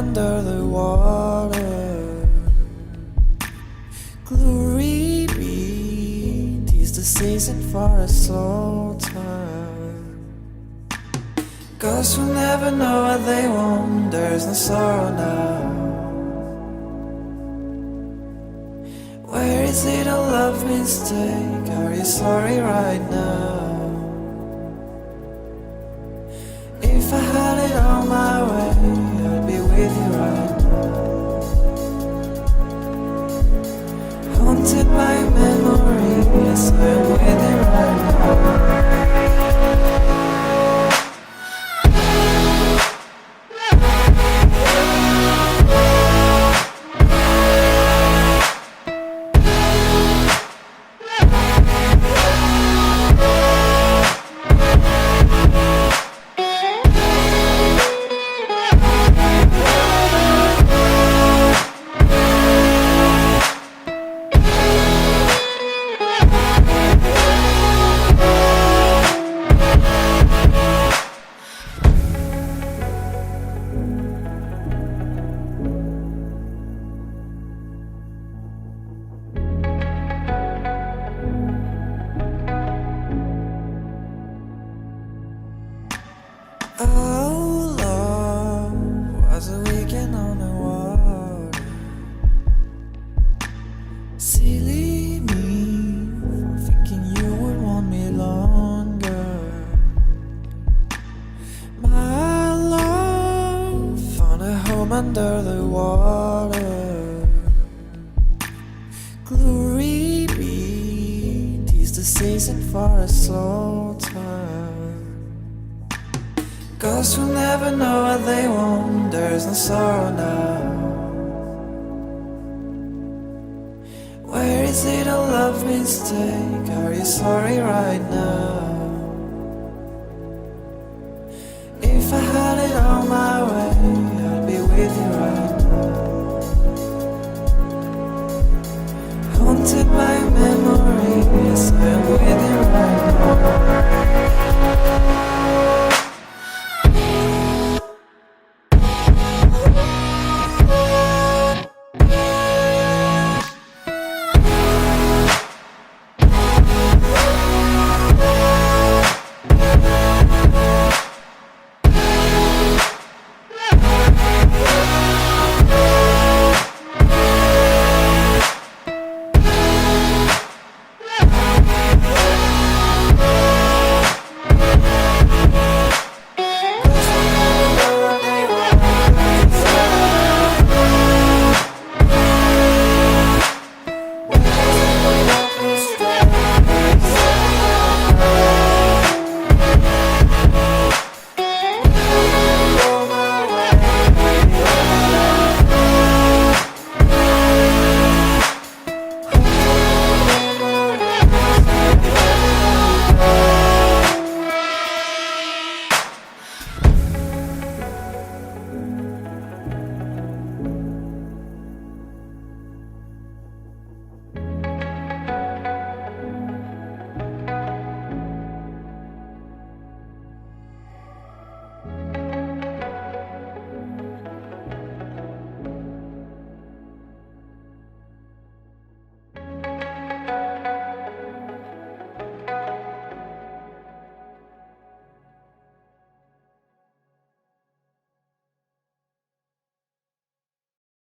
under the water. Glory be, 'tis the season for a slow turn. 'Cause we'll never know what they want, there's no sorrow now. Where is it a love mistake? Are you sorry right now? If I had it all my way, I'd be with you right now. Haunted by memories, I'm with you right now. Oh, love was a weekend on the water. Silly me for thinking you would want me longer. My love found a home under the water. Glory be, 'tis the season for a slow turn. 'Cause we'll never know what they want, there's no sorrow now. Where is it a love mistake? Are you sorry right now? If I had it all my way, I'd be with you right now.